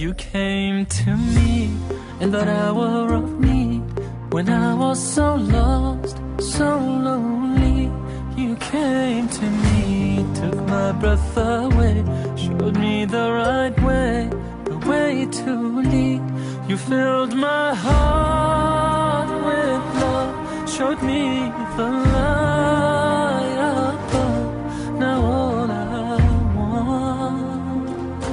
You came to me in that hour of need, when I was so lost, so lonely. You came to me, took my breath away, showed me the right way, the way to lead. You filled my heart with love, showed me the light above. Now all I want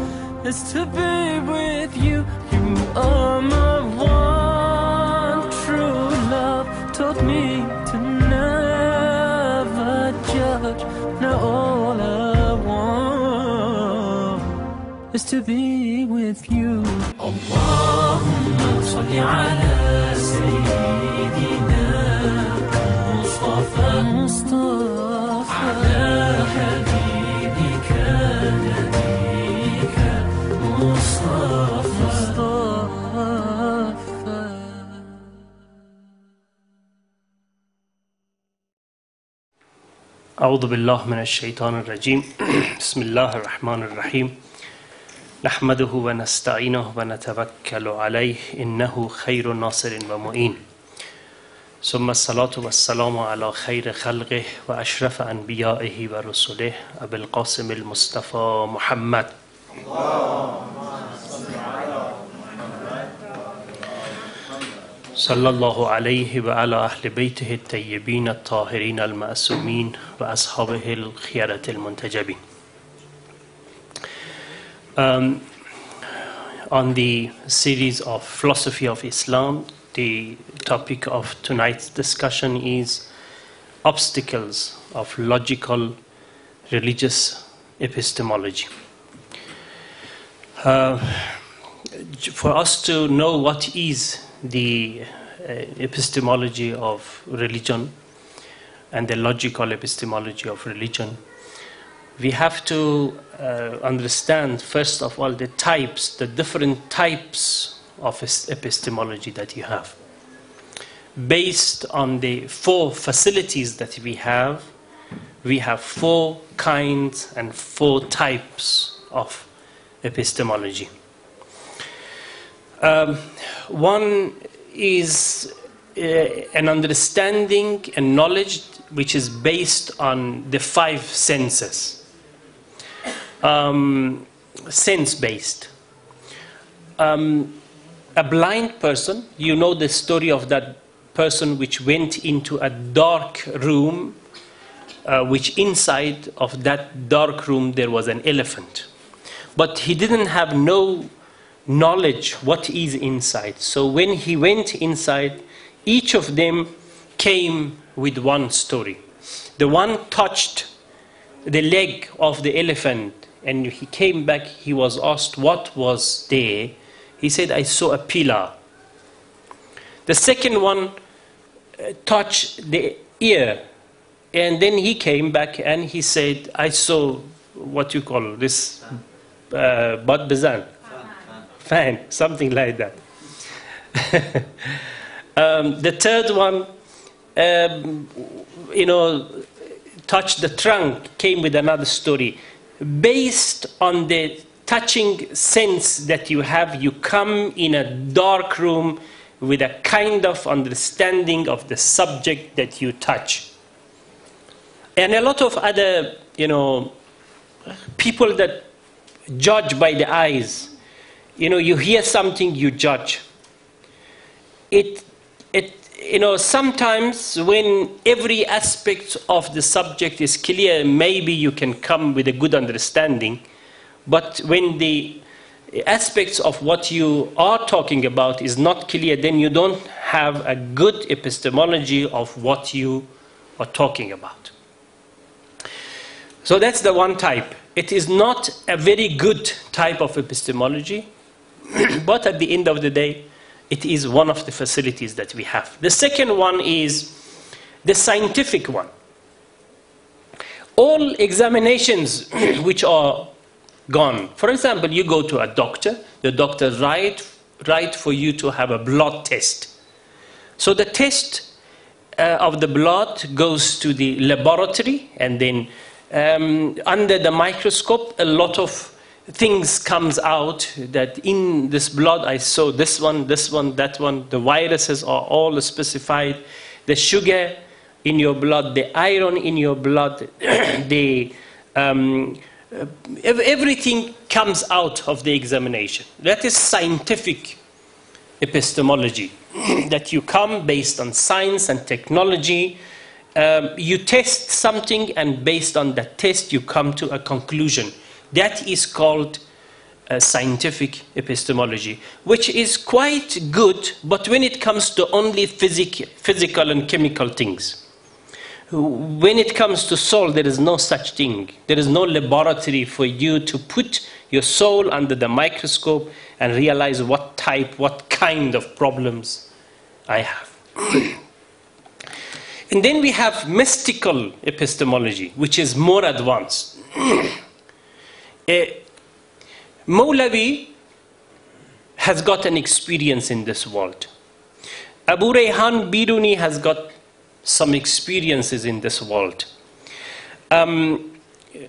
is to be with you. You are my one true love, taught me to never judge. Now all I want is to be with you. Allahumma salli ala Sayyidina Mustafa ala Habibika Nabika Mustafa. أعوذ بالله من الشيطان الرجيم بسم الله الرحمن الرحيم نحمده ونستعينه ونتوكل عليه إنه خير ناصر ومعين ثم الصلاة والسلام على خير خلقه وأشرف أنبيائه ورسله أبي القاسم المصطفى محمد صلى الله عليه وعلى أهل بيته الطيبين الطاهرين المعصومين وأصحابه الخيرة المنتجبين. On the series of philosophy of Islam, the topic of tonight's discussion is obstacles of logical religious epistemology. For us to know what is the epistemology of religion and the logical epistemology of religion, we have to understand, first of all, the different types of epistemology that you have. Based on the four facilities that we have four kinds and four types of epistemology. One is an understanding and knowledge which is based on the five senses. Sense-based. A blind person, you know the story of that person which went into a dark room, which inside of that dark room there was an elephant. But he didn't have no knowledge what is inside. So when he went inside, each of them came with one story. The one touched the leg of the elephant and he came back, he was asked what was there. He said, I saw a pillar. The second one touched the ear, and then he came back and he said, I saw what you call this badbazan. Fan, something like that. The third one, touched the trunk, came with another story. Based on the touching sense that you have, you come in a dark room with a kind of understanding of the subject that you touch. And a lot of other, people that judge by the eyes. You hear something, you judge. Sometimes when every aspect of the subject is clear, maybe you can come with a good understanding. But when the aspects of what you are talking about is not clear, then you don't have a good epistemology of what you are talking about. So that's the one type. It is not a very good type of epistemology, but at the end of the day, it is one of the facilities that we have. The second one is the scientific one. All examinations which are gone. For example, you go to a doctor, the doctor write for you to have a blood test. So the test of the blood goes to the laboratory, and then under the microscope, a lot of things comes out that in this blood I saw this one, that one. The viruses are all specified. The sugar in your blood, the iron in your blood, everything comes out of the examination. That is scientific epistemology. That you come based on science and technology. You test something, and based on that test you come to a conclusion. That is called scientific epistemology, which is quite good, but when it comes to only physical and chemical things. When it comes to soul, there is no such thing. There is no laboratory for you to put your soul under the microscope and realize what type, what kind of problems I have. And then we have mystical epistemology, which is more advanced. Mawlavi has got an experience in this world. Abu Rayhan Biruni has got some experiences in this world.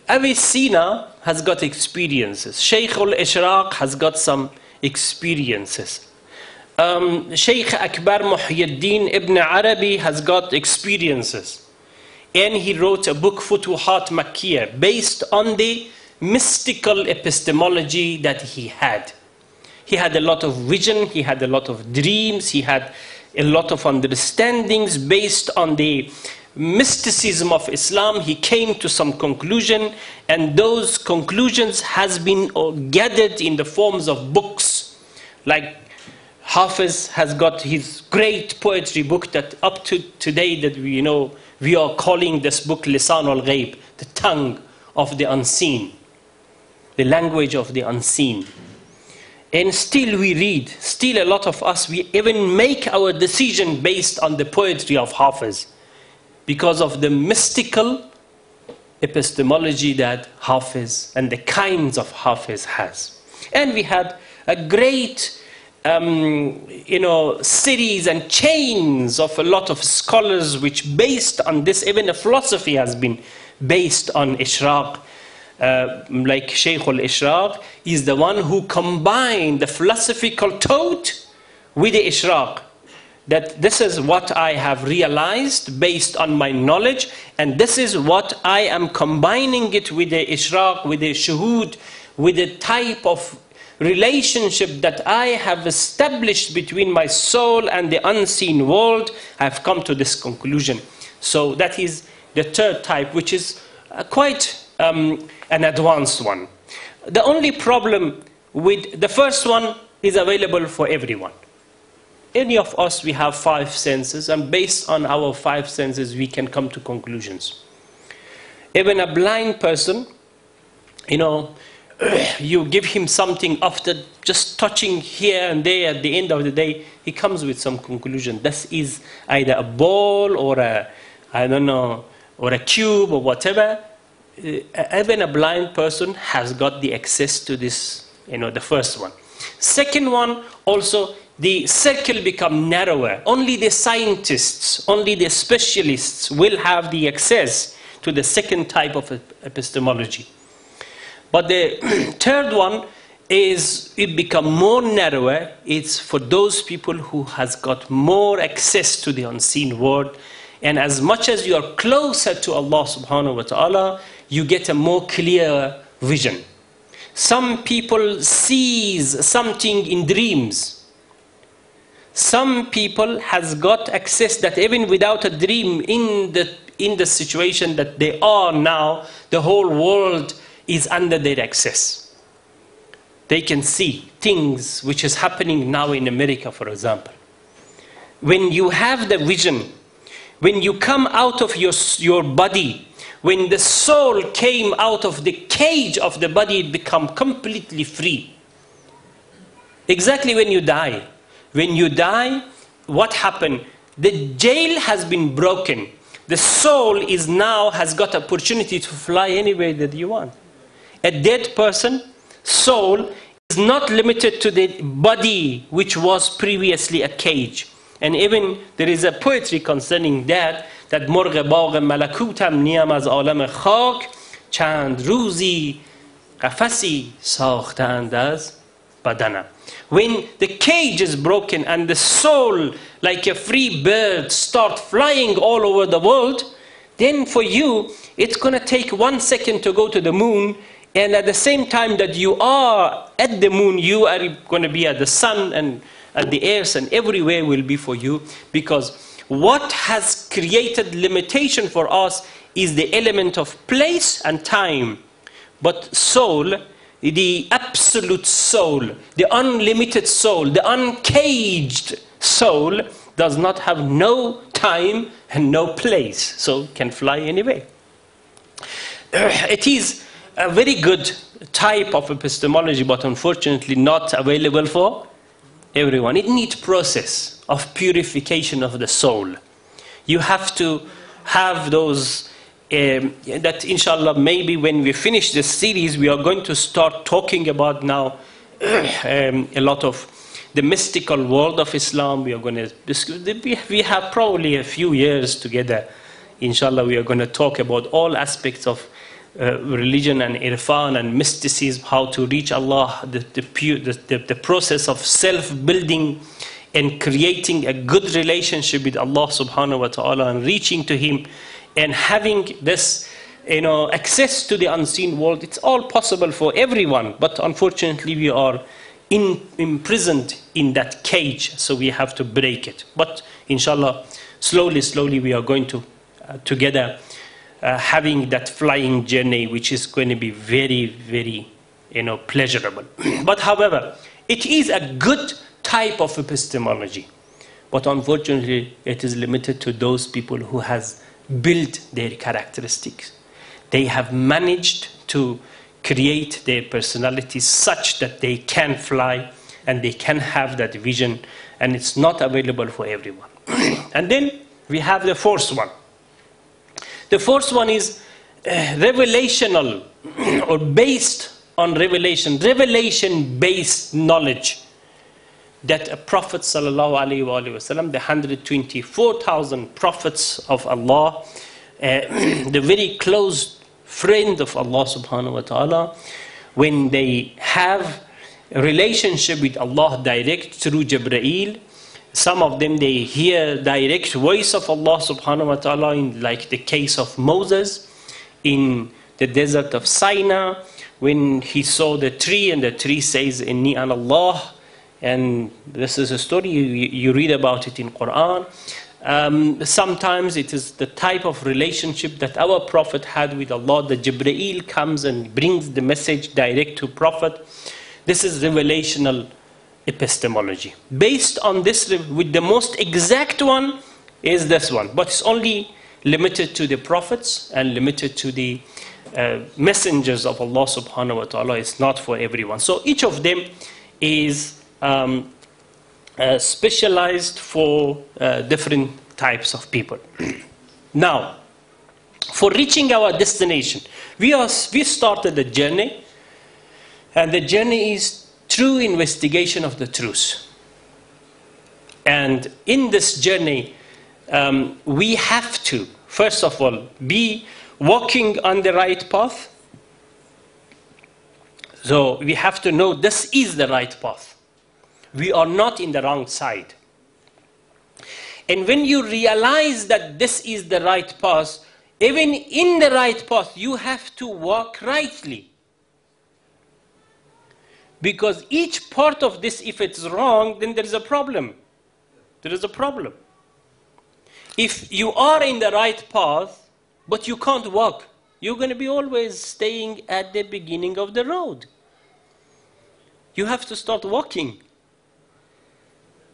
Avicenna has got experiences. Shaykh al-Ishraq has got some experiences. Shaykh Akbar Muhyiddin Ibn Arabi has got experiences. And he wrote a book, Futuhat Makkiyah, based on the mystical epistemology that he had. He had a lot of vision, he had a lot of dreams, he had a lot of understandings based on the mysticism of Islam. He came to some conclusion, and those conclusions has been gathered in the forms of books. Like Hafiz has got his great poetry book that up to today that we are calling this book Lisan al-Ghaib, the tongue of the unseen, the language of the unseen. And still we read, still a lot of us, we even make our decision based on the poetry of Hafiz, because of the mystical epistemology that Hafiz and the kinds of Hafiz has. And we had a great series and chains of a lot of scholars which based on this, even a philosophy has been based on Ishraq. Like Shaykh al-Ishraq is the one who combined the philosophical thought with the Ishraq. That this is what I have realized based on my knowledge, and this is what I am combining it with the Ishraq, with the Shuhud, with the type of relationship that I have established between my soul and the unseen world. I have come to this conclusion. So that is the third type, which is quite an advanced one. The only problem with the first one is available for everyone. Any of us, we have 5 senses, and based on our 5 senses, we can come to conclusions. Even a blind person, you give him something after just touching here and there, at the end of the day, he comes with some conclusion. This is either a ball or or a cube or whatever. Even a blind person has got the access to this, the first one. Second one, also, the circle become narrower. Only the scientists, only the specialists will have the access to the second type of epistemology. But the third one is, it become more narrower. It's for those people who has got more access to the unseen world. And as much as you are closer to Allah subhanahu wa ta'ala, you get a more clear vision. Some people sees something in dreams. Some people has got access that even without a dream, in the situation that they are now, the whole world is under their access. They can see things which is happening now in America, for example. When you have the vision, when you come out of your body, when the soul came out of the cage of the body, it becomes completely free. Exactly when you die. When you die, what happened? The jail has been broken. The soul has got opportunity to fly anywhere that you want. A dead person, soul, is not limited to the body which was previously a cage. And even there is a poetry concerning that مرغ باغ ملکوتم نیم از عالم خاک چند روزی قفسی ساختند از بدنم. When the cage is broken and the soul, like a free bird, start flying all over the world, then for you, it's going to take 1 second to go to the moon, and at the same time that you are at the moon, you are going to be at the sun and at the earth, and everywhere will be for you, because what has created limitation for us is the element of place and time. But soul, the absolute soul, the unlimited soul, the uncaged soul does not have no time and no place, so can fly anywhere. It is a very good type of epistemology, but unfortunately not available for everyone. It needs process of purification of the soul. You have to have those that inshallah maybe when we finish this series we are going to start talking about now a lot of the mystical world of Islam. We are going to discuss, we have probably a few years together, inshallah. We are going to talk about all aspects of religion and irfan and mysticism, how to reach Allah, the process of self-building and creating a good relationship with Allah subhanahu wa ta'ala and reaching to Him and having this, access to the unseen world. It's all possible for everyone, but unfortunately we are imprisoned in that cage, so we have to break it. But inshallah, slowly we are going to together having that flying journey, which is going to be very, very, pleasurable. But however, it is a good type of epistemology, but unfortunately it is limited to those people who has built their characteristics. They have managed to create their personalities such that they can fly and they can have that vision, and it's not available for everyone. And then we have the fourth one. The fourth one is revelational or based on revelation-based knowledge that a Prophet sallallahu alaihi wasallam, the 124,000 prophets of Allah, the very close friend of Allah subhanahu wa ta'ala, when they have a relationship with Allah direct through Jibreel, some of them they hear direct voice of Allah subhanahu wa ta'ala, in like the case of Moses in the desert of Sinai, when he saw the tree and the tree says, Inni an Allah. And this is a story, you read about it in Quran. Sometimes it is the type of relationship that our Prophet had with Allah. The Jibreel comes and brings the message direct to Prophet. This is revelational epistemology. Based on this, with the most exact one is this one. But it's only limited to the prophets and limited to the messengers of Allah subhanahu wa ta'ala. It's not for everyone. So each of them is specialized for different types of people. Now, for reaching our destination, we started the journey, and the journey is true investigation of the truth. And in this journey, we have to, first of all, be walking on the right path. So we have to know this is the right path. We are not in the wrong side. And when you realize that this is the right path, even in the right path, you have to walk rightly. Because each part of this, if it's wrong, then there is a problem. There is a problem. If you are in the right path, but you can't walk, you're going to be always staying at the beginning of the road. You have to start walking.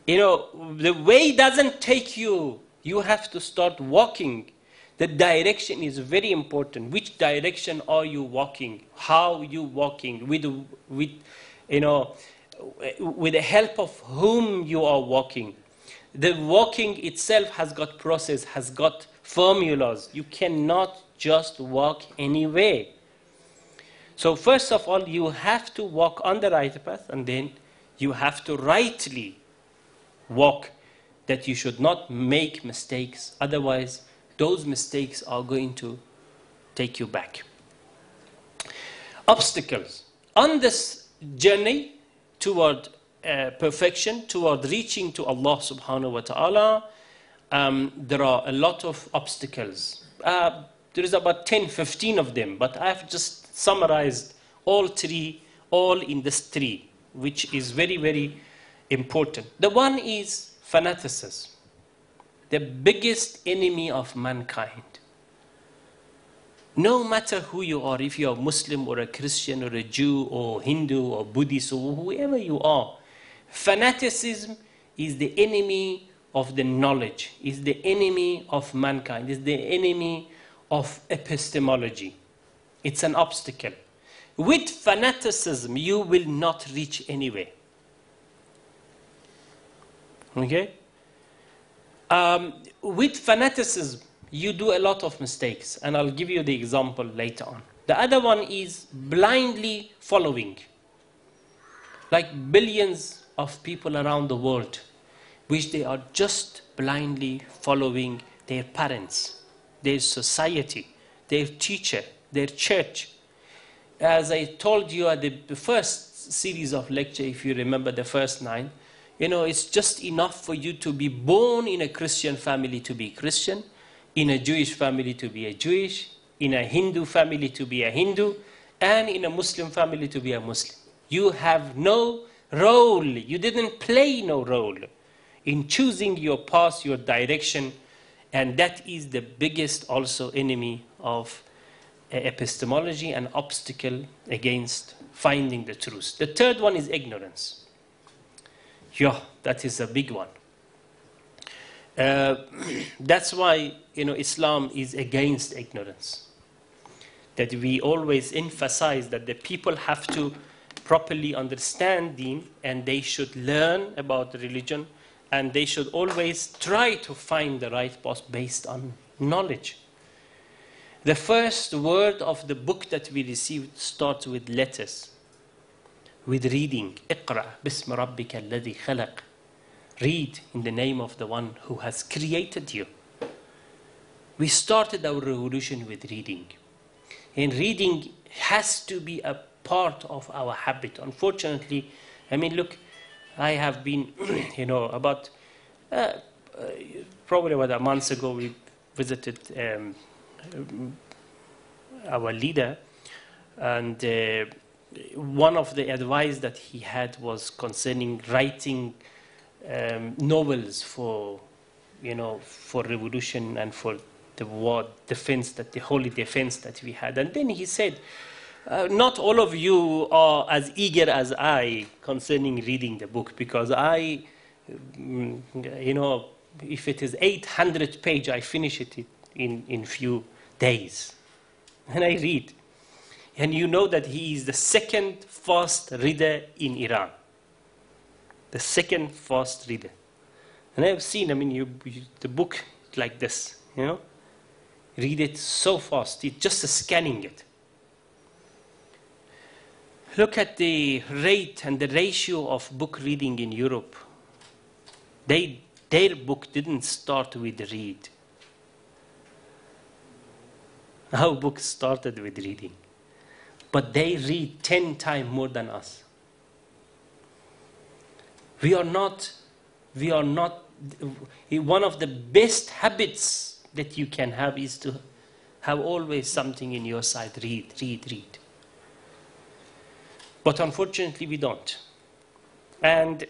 The way doesn't take you. You have to start walking. The direction is very important. Which direction are you walking? How are you walking? With the help of whom you are walking. The walking itself has got process, has got formulas. You cannot just walk anywhere. So first of all, you have to walk on the right path, and then you have to rightly walk, that you should not make mistakes. Otherwise, those mistakes are going to take you back. obstacles. On this journey toward perfection, toward reaching to Allah subhanahu wa ta'ala, there are a lot of obstacles. There is about 10, 15 of them, but I've just summarized all three, all in this tree, which is very, very important. The one is fanaticism, the biggest enemy of mankind. No matter who you are, if you are Muslim or a Christian or a Jew or Hindu or Buddhist or whoever you are, fanaticism is the enemy of the knowledge, is the enemy of mankind, is the enemy of epistemology. It's an obstacle. With fanaticism, you will not reach anywhere. Okay? With fanaticism, you do a lot of mistakes, and I'll give you the example later on. The other one is blindly following. Like billions of people around the world, which they are just blindly following their parents, their society, their teacher, their church. As I told you at the first series of lecture, if you remember the first 9, it's just enough for you to be born in a Christian family to be Christian, in a Jewish family to be a Jewish, in a Hindu family to be a Hindu, and in a Muslim family to be a Muslim. You have no role. You didn't play no role in choosing your path, your direction, and that is the biggest also enemy of epistemology, an obstacle against finding the truth. The third one is ignorance. Yeah, that is a big one. That's why Islam is against ignorance. That we always emphasize that the people have to properly understand Deen, and they should learn about the religion, and they should always try to find the right path based on knowledge. The first word of the book that we received starts with letters, with reading. اقرأ باسم ربك الذي خلق. Read in the name of the one who has created you. We started our revolution with reading. And reading has to be a part of our habit. Unfortunately, look, I have been, probably about a month ago, we visited our leader, and one of the advice that he had was concerning writing novels for revolution and for the war defense, the holy defense that we had. And then he said, not all of you are as eager as I concerning reading the book, because I, if it is 800 pages, I finish it in few days. And I read. And you know that he is the second fast reader in Iran. The second fast reader. And I've seen, the book like this, read it so fast, it's just scanning it. Look at the rate and the ratio of book reading in Europe. Their book didn't start with read. Our book started with reading. But they read 10 times more than us. We are not, one of the best habits that you can have is to have always something in your side. Read. But unfortunately, we don't. And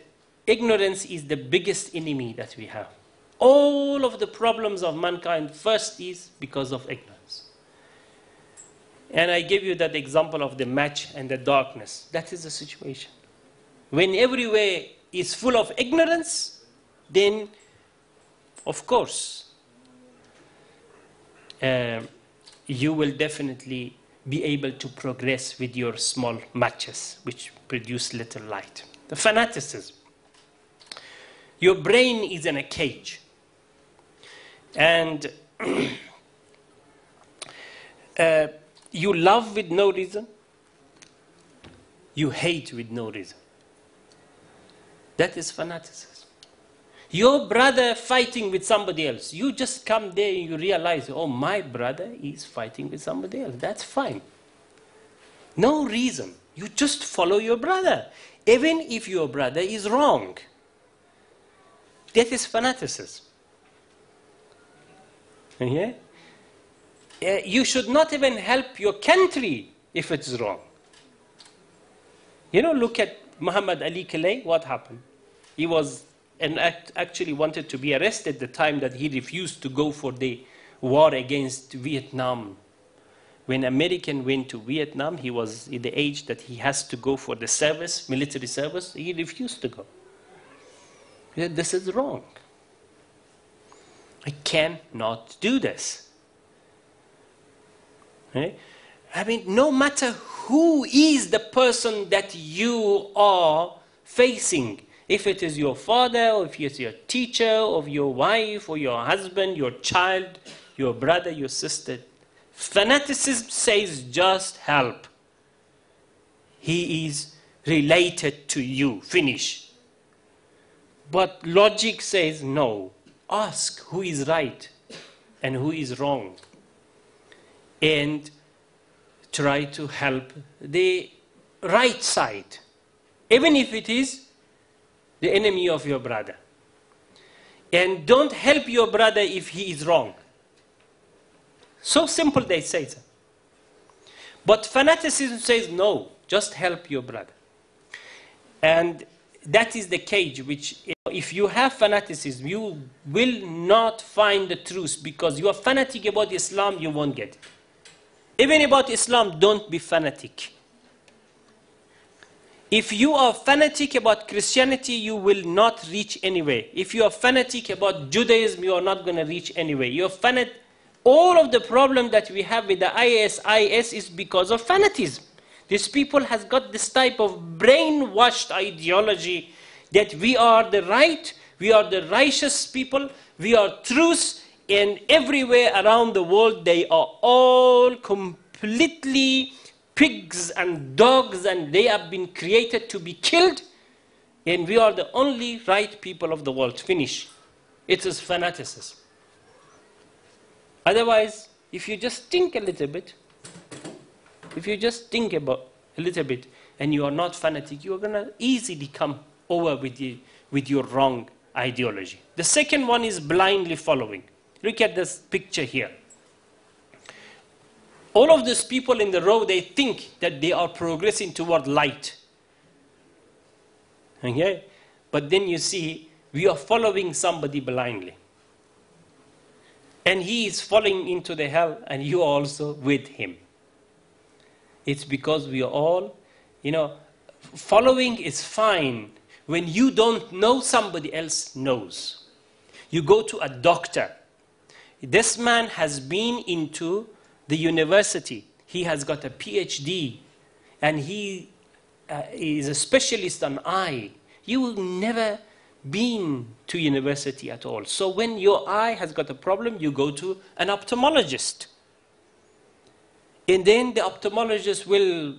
ignorance is the biggest enemy that we have. All of the problems of mankind first is because of ignorance. And I gave you that example of the match and the darkness. That is the situation. When everywhere is full of ignorance, then, of course, you will definitely be able to progress with your small matches, which produce little light. The fanaticism. Your brain is in a cage. And you love with no reason. You hate with no reason. That is fanaticism. Your brother fighting with somebody else. You just come there and you realize, oh, my brother is fighting with somebody else. That's fine. No reason. You just follow your brother, even if your brother is wrong. That is fanaticism. Okay? You should not even help your country if it's wrong. You know, look at Muhammad Ali Calais, what happened? He was, and actually wanted to be arrested the time that he refused to go for the war against Vietnam. When American went to Vietnam, he was in the age that he has to go for the service, military service. He refused to go. He said, this is wrong. I cannot do this. Okay? I mean, no matter who is the person that you are facing, if it is your father, or if it's your teacher, or your wife, or your husband, your child, your brother, your sister, fanaticism says just help. He is related to you. Finish. But logic says no. Ask who is right and who is wrong. And try to help the right side, even if it is the enemy of your brother. And don't help your brother if he is wrong. So simple they say that. But fanaticism says no, just help your brother. And that is the cage which, if you have fanaticism, you will not find the truth, because you are fanatic about Islam, you won't get it. Even about Islam, don't be fanatic. If you are fanatic about Christianity, you will not reach anywhere. If you are fanatic about Judaism, you are not going to reach anywhere. You are fanatic. All of the problem that we have with the IS is because of fanatism. These people has got this type of brainwashed ideology that we are the right, we are the righteous people, we are truth, and everywhere around the world they are all completely pigs and dogs, and they have been created to be killed, and we are the only right people of the world. Finish. It is fanaticism. Otherwise, if you just think a little bit, if you just think about a little bit and you are not fanatic, you are going to easily come over with your wrong ideology. The second one is blindly following. Look at this picture here. All of these people in the row, they think that they are progressing toward light. Okay? But then you see, we are following somebody blindly. And he is falling into the hell, and you are also with him. It's because we are all, following is fine when you don't know, somebody else knows. You go to a doctor. This man has been into the university. He has got a PhD, and he is a specialist on eye. You will never been to university at all. So when your eye has got a problem, you go to an ophthalmologist. And then the ophthalmologist will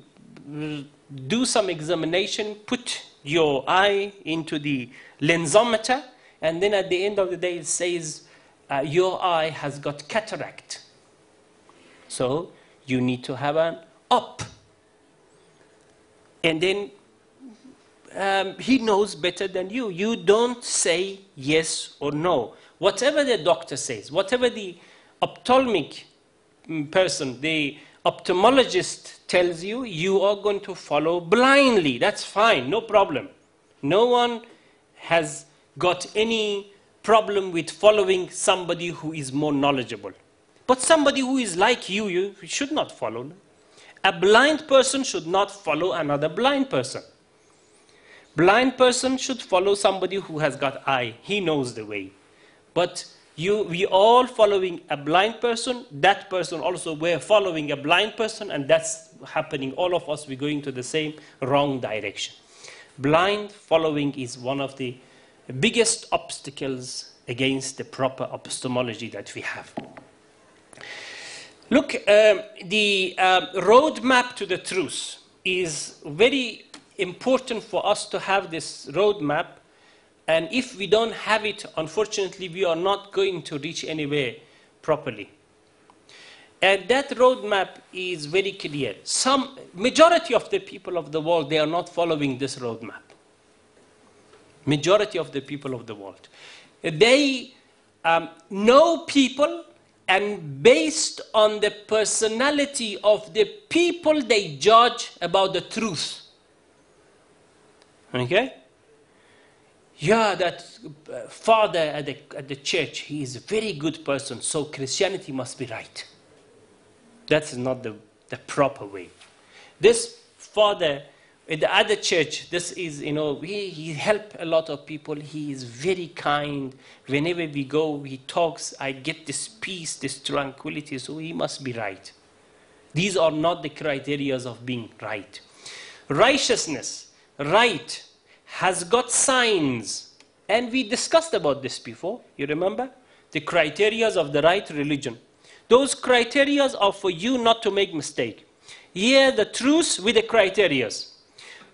do some examination, put your eye into the lensometer, and then at the end of the day it says, your eye has got cataract. So you need to have an op. And then he knows better than you. You don't say yes or no. Whatever the doctor says, whatever the ophthalmic person, the ophthalmologist tells you, you are going to follow blindly. That's fine, no problem. No one has got any problem with following somebody who is more knowledgeable. But somebody who is like you should not follow them. A blind person should not follow another blind person. Blind person should follow somebody who has got eye. He knows the way. But we all following a blind person. That person also, we're following a blind person, and that's happening. All of us, we're going to the same wrong direction. Blind following is one of the biggest obstacles against the proper epistemology that we have. Look, the roadmap to the truth is very important for us to have this roadmap. And if we don't have it, unfortunately, we are not going to reach anywhere properly. And that roadmap is very clear. Majority of the people of the world, they are not following this roadmap. Majority of the people of the world. They know people, and based on the personality of the people, they judge about the truth. Okay? Yeah, that father at the church, he is a very good person, so Christianity must be right. That's not the proper way. This father at the other church, this is, he helped a lot of people. He is very kind. Whenever we go, he talks, I get this peace, this tranquility, so he must be right. These are not the criteria of being right. Righteousness, right, has got signs. And we discussed about this before. You remember? The criteria of the right religion. Those criteria are for you not to make mistake. Here the truth with the criteria.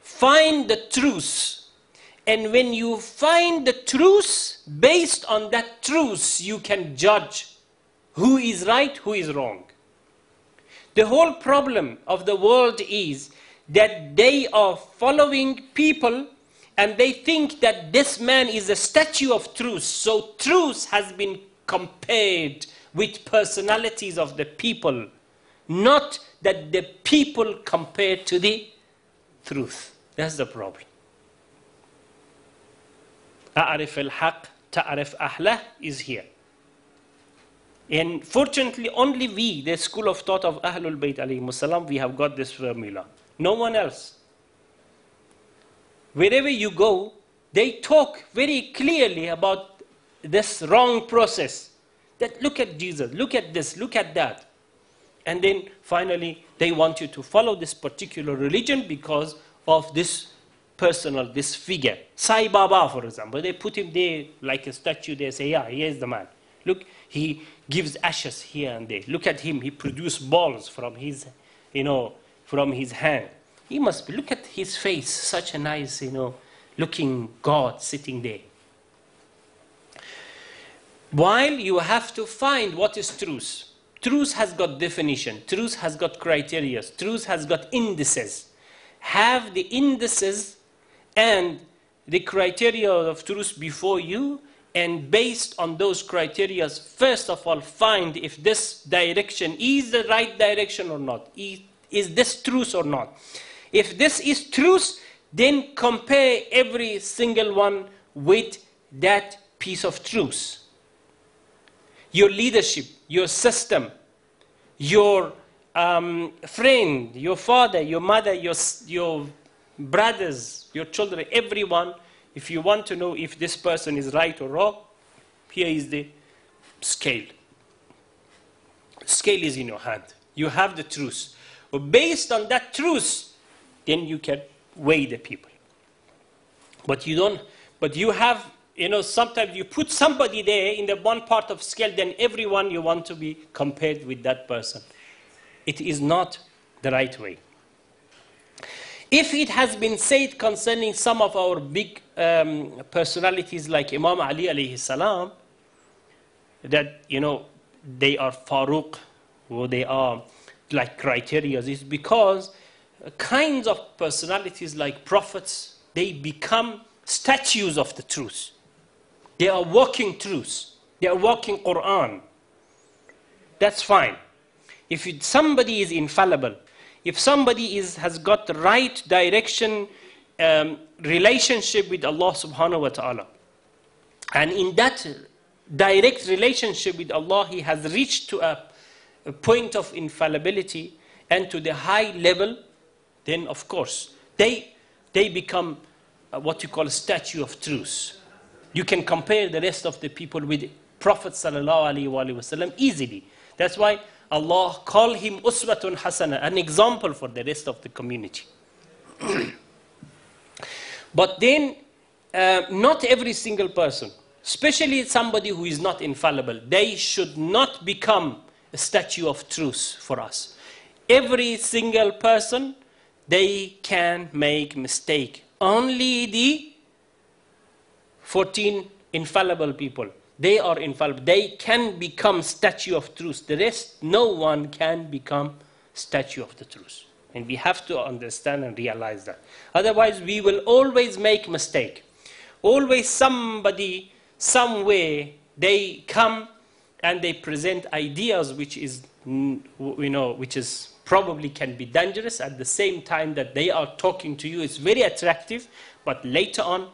Find the truth. And when you find the truth, based on that truth, you can judge who is right, who is wrong. The whole problem of the world is that they are following people and they think that this man is a statue of truth. So truth has been compared with personalities of the people, not that the people compared to the truth. That's the problem. أعرف الحق تعرف أهله is here. And fortunately, only we, the school of thought of Ahlul Bayt alayhimus salam, we have got this formula. No one else. Wherever you go, they talk very clearly about this wrong process. That look at Jesus, look at this, look at that. And then finally, they want you to follow this particular religion because of this personal, this figure. Sai Baba, for example, they put him there like a statue. They say, yeah, here's the man. Look, he gives ashes here and there. Look at him. He produced balls from his, from his hand. He must be, look at his face, such a nice, looking God sitting there. While you have to find what is truth. Truth has got definition. Truth has got criteria. Truth has got indices. Have the indices and the criteria of truth before you, and based on those criteria, first of all, find if this direction is the right direction or not. Is this truth or not? If this is truth, then compare every single one with that piece of truth. Your leadership, your system, your friend, your father, your mother, your brothers, your children, everyone, if you want to know if this person is right or wrong, here is the scale. Scale is in your hand. You have the truth. But based on that truth, then you can weigh the people. But you don't, but you have, sometimes you put somebody there in the one part of scale, then everyone you want to be compared with that person. It is not the right way. If it has been said concerning some of our big personalities like Imam Ali alayhi salam, that, they are Faruq, or they are like criteria, is because kinds of personalities like prophets, they become statues of the truth. They are walking truth. They are walking Quran. That's fine. If somebody is infallible, if somebody has got the right direction, relationship with Allah subhanahu wa ta'ala, and in that direct relationship with Allah, he has reached to a point of infallibility and to the high level, then of course, they become what you call a statue of truth. You can compare the rest of the people with Prophet sallallahu alaihi wasallam easily. That's why Allah called him uswatun hasana, an example for the rest of the community. But then, not every single person, especially somebody who is not infallible, they should not become a statue of truth for us. Every single person, they can make mistake. Only the 14 infallible people, They are infallible. They can become statue of truth. The rest, no one can become statue of the truth. And we have to understand and realize that. Otherwise, we will always make mistake. Always somebody, somewhere, they come and they present ideas which is, which is probably can be dangerous. At the same time that they are talking to you, it's very attractive, but later on,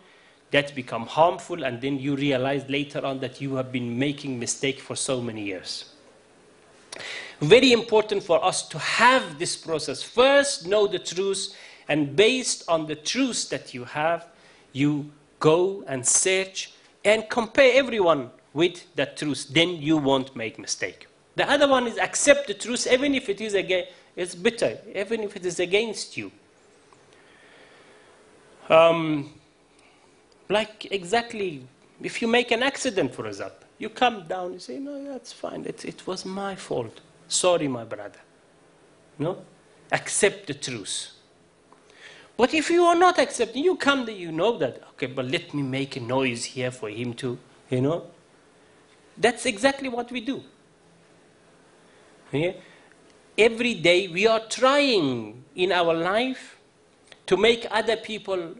that become harmful, and then you realize later on that you have been making mistake for so many years. Very important for us to have this process. First, know the truth, and based on the truth that you have, you go and search and compare everyone with that truth. Then you won't make mistake. The other one is accept the truth, even if it is it's bitter, even if it is against you. Like exactly, if you make an accident, for example, you come down, you say, no, that's fine, it was my fault. Sorry, my brother. No? Accept the truth. But if you are not accepting, you come there, you know that, okay, but let me make a noise here for him to, That's exactly what we do. Yeah? Every day we are trying in our life to make other people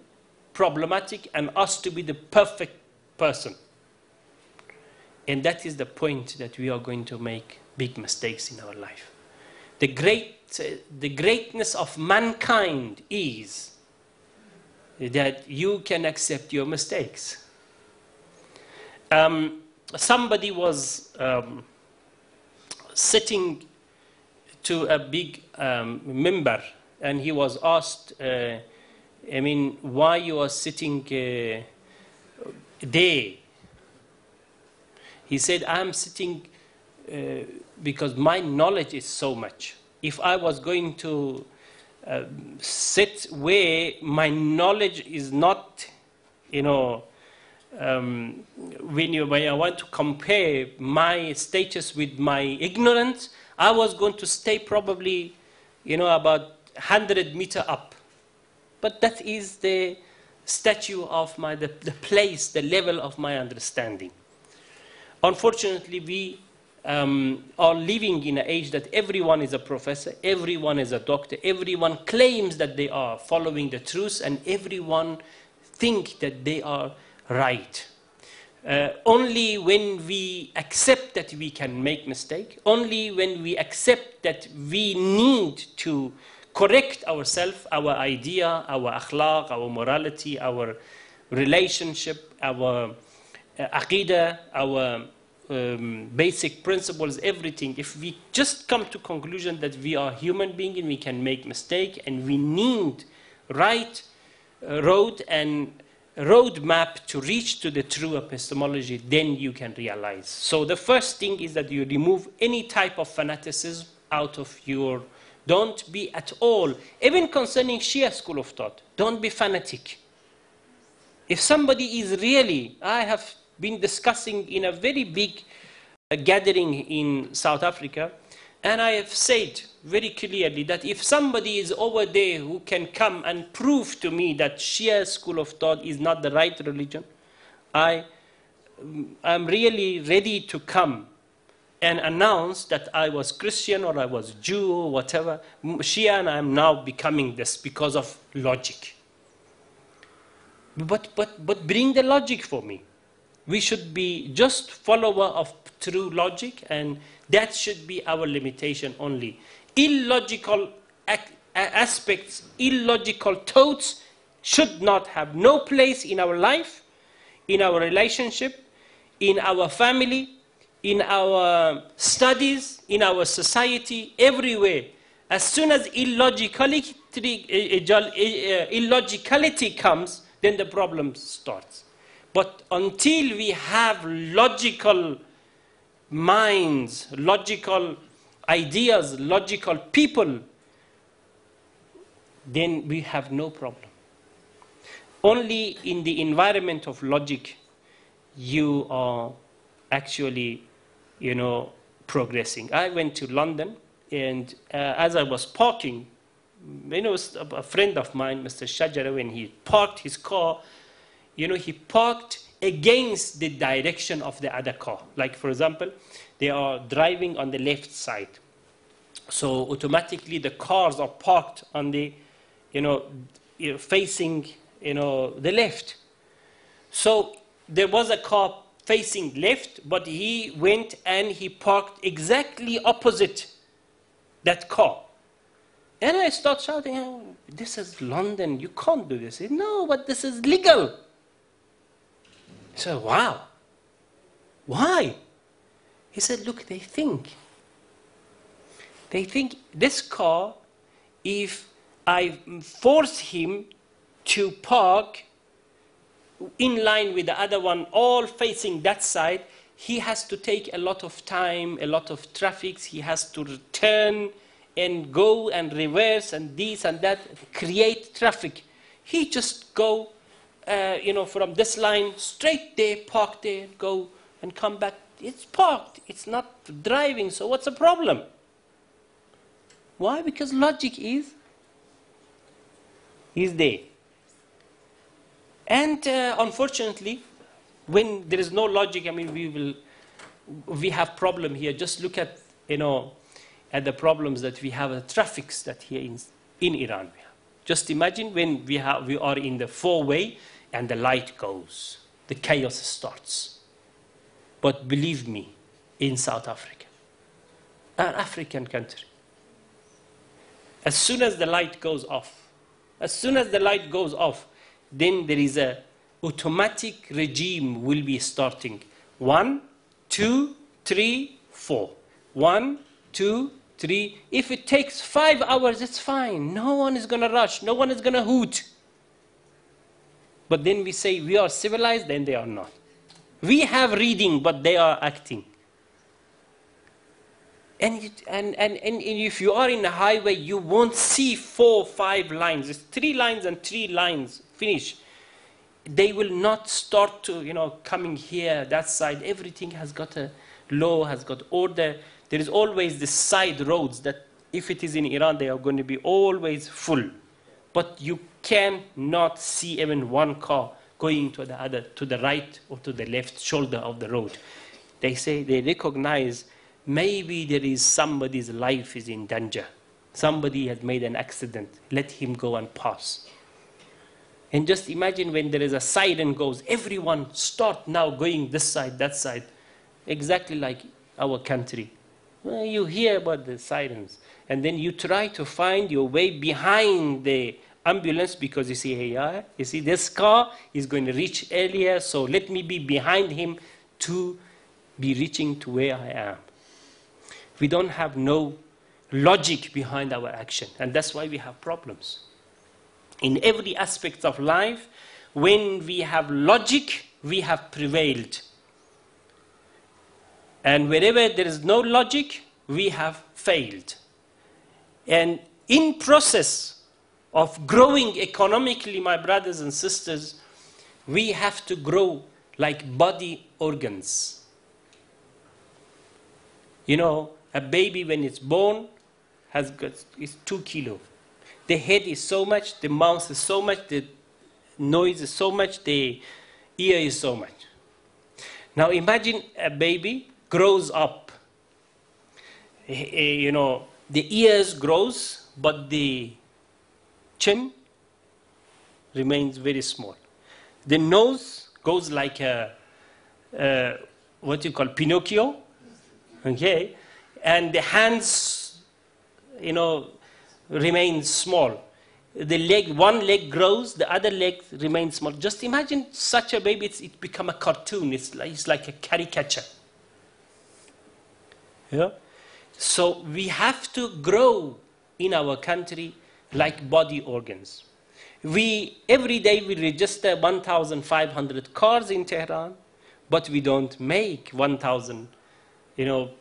problematic and us to be the perfect person. And that is the point that we are going to make big mistakes in our life. The greatness of mankind is that you can accept your mistakes. Somebody was sitting to a big member, and he was asked, why you are sitting there? He said, I'm sitting because my knowledge is so much. If I was going to sit where my knowledge is not, when I want to compare my status with my ignorance, I was going to stay probably, about 100 meters up. But that is the statue of the place, the level of my understanding. Unfortunately, we are living in an age that everyone is a professor, everyone is a doctor, everyone claims that they are following the truth, and everyone thinks that they are right. Only when we accept that we can make mistakes, only when we accept that we need to correct ourselves, our idea, our akhlaq, our morality, our relationship, our aqidah, our basic principles, everything. If we just come to conclusion that we are human beings and we can make mistake and we need right road and roadmap to reach to the true epistemology, then you can realize. So the first thing is that you remove any type of fanaticism out of your. Don't be at all, even concerning Shia school of thought, don't be fanatic. If somebody is really, I have been discussing in a very big gathering in South Africa, and I have said very clearly that if somebody is over there who can come and prove to me that Shia school of thought is not the right religion, I'm really ready to come and announce that I was Christian or I was Jew or whatever, Shia, and I'm now becoming this because of logic. But bring the logic for me. We should be just follower of true logic, and that should be our limitation only. Illogical aspects, illogical thoughts should not have no place in our life, in our relationship, in our family, in our studies, in our society, everywhere. As soon as illogicality comes, then the problem starts. But until we have logical minds, logical ideas, logical people, then we have no problem. Only in the environment of logic you are actually, progressing. I went to London, and as I was parking, a friend of mine, Mr. Shajara, when he parked his car, he parked against the direction of the other car. Like, for example, they are driving on the left side. So automatically the cars are parked on the, facing, the left. So there was a car facing left, but he went and he parked exactly opposite that car. And I start shouting, oh, this is London, you can't do this. He said, no, but this is legal. So, wow. Why? He said, look, they think this car, if I force him to park in line with the other one, all facing that side, he has to take a lot of time, a lot of traffic, he has to return and go and reverse and this and that, create traffic. He just go, from this line straight there, park there, go and come back. It's parked, it's not driving, so what's the problem? Why? Because logic is there. And unfortunately, when there is no logic, I mean, we have problem here. Just look at, at the problems that we have, the traffics that here in Iran we have. Just imagine when we are in the four-way and the light goes, the chaos starts. But believe me, in South Africa, an African country, as soon as the light goes off, then there is a automatic regime will be starting. 1, 2, 3, 4. 1, 2, 3. If it takes 5 hours, it's fine. No one is going to rush. No one is going to hoot. But then we say we are civilized, then they are not. We have reading, but they are acting. And if you are in a highway, you won't see 4, 5 lines. It's 3 lines and 3 lines. Finish. They will not start to, coming here, that side. Everything has got a law, has got order. There is always the side roads that if it is in Iran, they are going to be always full. But you cannot see even one car going to the other, to the right or to the left shoulder of the road. They say they recognize maybe there is somebody's life is in danger. Somebody has made an accident. Let him go and pass. And just imagine when there is a siren goes, everyone start now going this side, that side. Exactly like our country. Well, you hear about the sirens. And then you try to find your way behind the ambulance because you see, hey, you see this car is going to reach earlier, so let me be behind him to be reaching to where I am. We don't have no logic behind our action, and that's why we have problems. In every aspect of life, when we have logic, we have prevailed. And wherever there is no logic, we have failed. And in process of growing economically, my brothers and sisters, we have to grow like body organs. A baby when it's born is 2 kilos. The head is so much, the mouth is so much, the nose is so much, the ear is so much. Now imagine a baby grows up. The ears grows, but the chin remains very small. The nose goes like what you call Pinocchio, okay? And the hands, remain small. The leg, one leg grows, the other leg remains small. Just imagine such a baby, it become a cartoon. It's like a caricature. Yeah? So we have to grow in our country like body organs. Every day we register 1,500 cars in Tehran, but we don't make 1,000,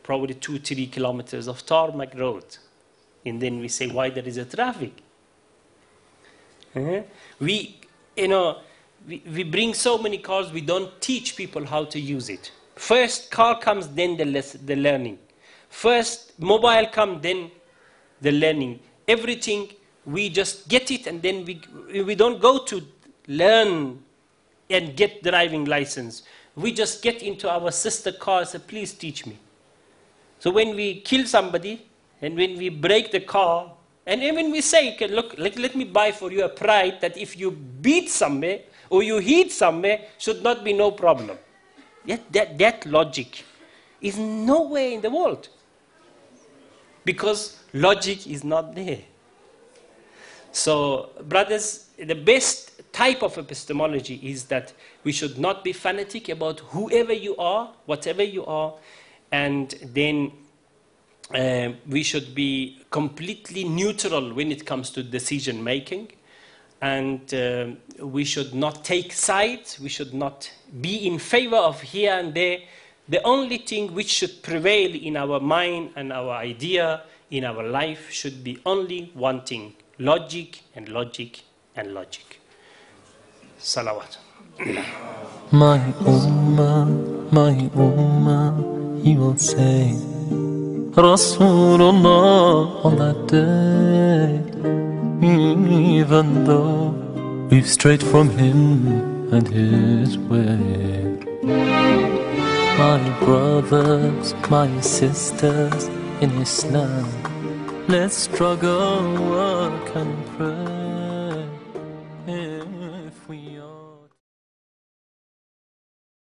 probably 2-3 kilometers of tarmac road. And then we say, why there is a traffic? We bring so many cars, we don't teach people how to use it. First car comes, then the learning. First mobile comes, then the learning. Everything, we just get it, and then we don't go to learn and get driving license. We just get into our sister car and say, please teach me. So when we kill somebody, and when we break the car, and even we say, okay, look, let me buy for you a pride that if you beat somewhere, or you hit somewhere, should not be no problem. Yet that logic is nowhere in the world. Because logic is not there. So, brothers, the best type of epistemology is that we should not be fanatic about whoever you are, whatever you are, and then we should be completely neutral when it comes to decision making. And we should not take sides, we should not be in favor of here and there. The only thing which should prevail in our mind and our idea in our life should be only one thing: logic and logic and logic. Salawat. My ummah, he will say, Rasulullah on that day, even though we've strayed from him and his way. My brothers, my sisters in Islam, let's struggle, work and pray.